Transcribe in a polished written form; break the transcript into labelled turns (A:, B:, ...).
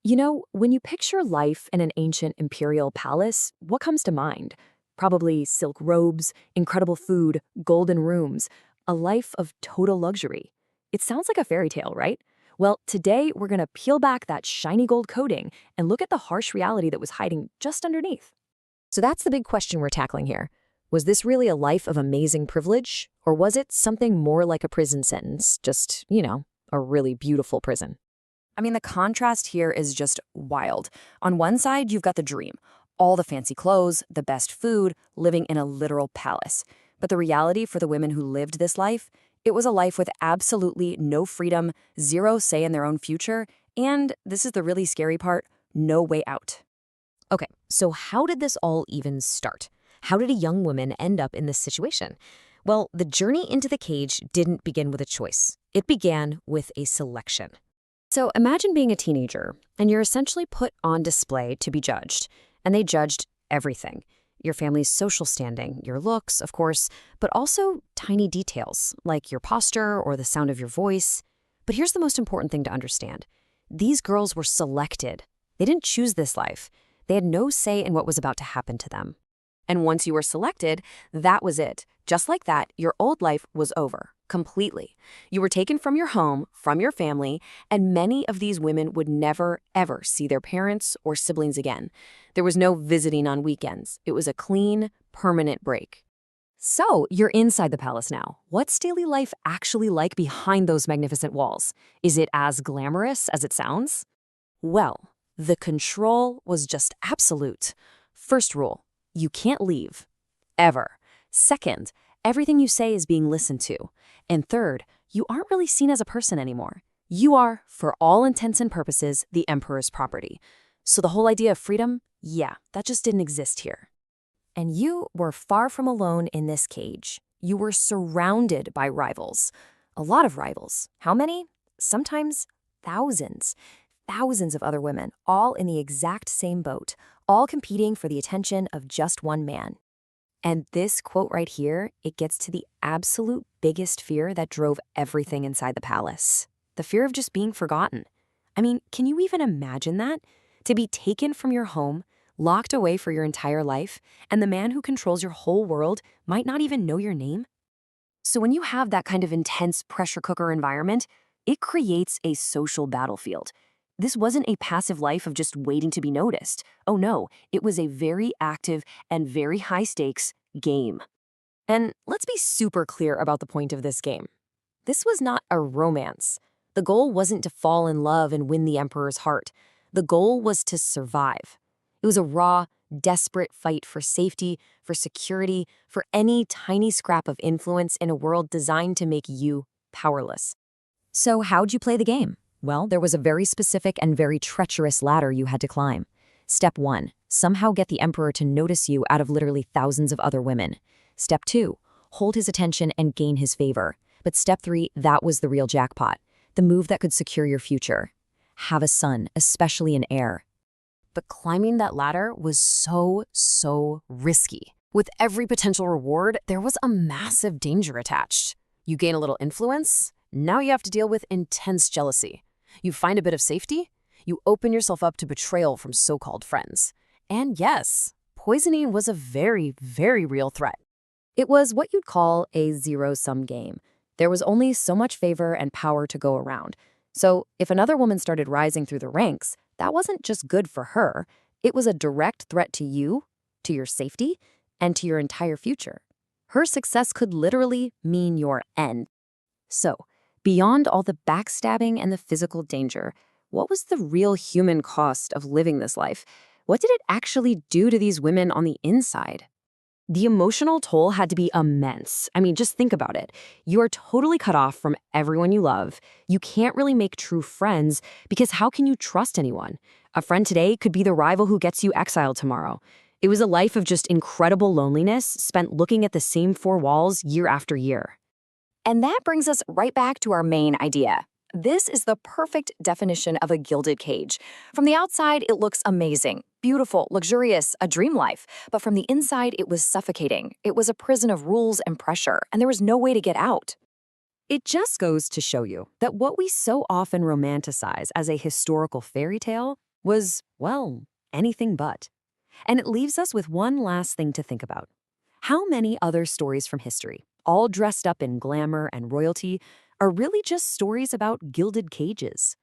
A: When you picture life in an ancient imperial palace, what comes to mind? Probably silk robes, incredible food, golden rooms, a life of total luxury. It sounds like a fairy tale, right? Well, today we're going to peel back that shiny gold coating and look at the harsh reality that was hiding just underneath. So that's the big question we're tackling here. Was this really a life of amazing privilege? Or was it something more like a prison sentence? Just, a really beautiful prison.
B: I mean, the contrast here is just wild. On one side, you've got the dream, all the fancy clothes, the best food, living in a literal palace. But the reality for the women who lived this life, it was a life with absolutely no freedom, zero say in their own future, and this is the really scary part, no way out.
A: Okay, so how did this all even start? How did a young woman end up in this situation? Well, the journey into the cage didn't begin with a choice. It began with a selection. So imagine being a teenager, and you're essentially put on display to be judged. And they judged everything. Your family's social standing, your looks, of course, but also tiny details, like your posture or the sound of your voice. But here's the most important thing to understand. These girls were selected. They didn't choose this life. They had no say in what was about to happen to them.
B: And once you were selected, that was it. Just like that, your old life was over, completely. You were taken from your home, from your family, and many of these women would never, ever see their parents or siblings again. There was no visiting on weekends. It was a clean, permanent break.
A: So, you're inside the palace now. What's daily life actually like behind those magnificent walls? Is it as glamorous as it sounds? Well, the control was just absolute. First rule, you can't leave. Ever. Second, everything you say is being listened to. And third, you aren't really seen as a person anymore. You are, for all intents and purposes, the emperor's property. So the whole idea of freedom, yeah, that just didn't exist here. And you were far from alone in this cage. You were surrounded by rivals. A lot of rivals. How many? Sometimes thousands. Thousands of other women, all in the exact same boat, all competing for the attention of just one man. And this quote right here, it gets to the absolute biggest fear that drove everything inside the palace. The fear of just being forgotten. I mean, can you even imagine that? To be taken from your home, locked away for your entire life, and the man who controls your whole world might not even know your name? So when you have that kind of intense pressure cooker environment, it creates a social battlefield. This wasn't a passive life of just waiting to be noticed. Oh no, it was a very active and very high-stakes game. And let's be super clear about the point of this game. This was not a romance. The goal wasn't to fall in love and win the emperor's heart. The goal was to survive. It was a raw, desperate fight for safety, for security, for any tiny scrap of influence in a world designed to make you powerless. So how'd you play the game? Well, there was a very specific and very treacherous ladder you had to climb. Step 1, somehow get the emperor to notice you out of literally thousands of other women. Step 2, hold his attention and gain his favor. But step 3, that was the real jackpot, the move that could secure your future. Have a son, especially an heir. But climbing that ladder was so risky. With every potential reward, there was a massive danger attached. You gain a little influence, now you have to deal with intense jealousy. You find a bit of safety, you open yourself up to betrayal from so-called friends. And yes, poisoning was a very real threat. It was what you'd call a zero-sum game. There was only so much favor and power to go around. So if another woman started rising through the ranks, that wasn't just good for her. It was a direct threat to you, to your safety, and to your entire future. Her success could literally mean your end. So, beyond all the backstabbing and the physical danger, what was the real human cost of living this life? What did it actually do to these women on the inside? The emotional toll had to be immense. I mean, just think about it. You are totally cut off from everyone you love. You can't really make true friends because how can you trust anyone? A friend today could be the rival who gets you exiled tomorrow. It was a life of just incredible loneliness spent looking at the same four walls year after year. And that brings us right back to our main idea. This is the perfect definition of a gilded cage. From the outside, it looks amazing, beautiful, luxurious, a dream life. But from the inside, it was suffocating. It was a prison of rules and pressure, and there was no way to get out. It just goes to show you that what we so often romanticize as a historical fairy tale was, well, anything but. And it leaves us with one last thing to think about. How many other stories from history, all dressed up in glamour and royalty, are really just stories about gilded cages?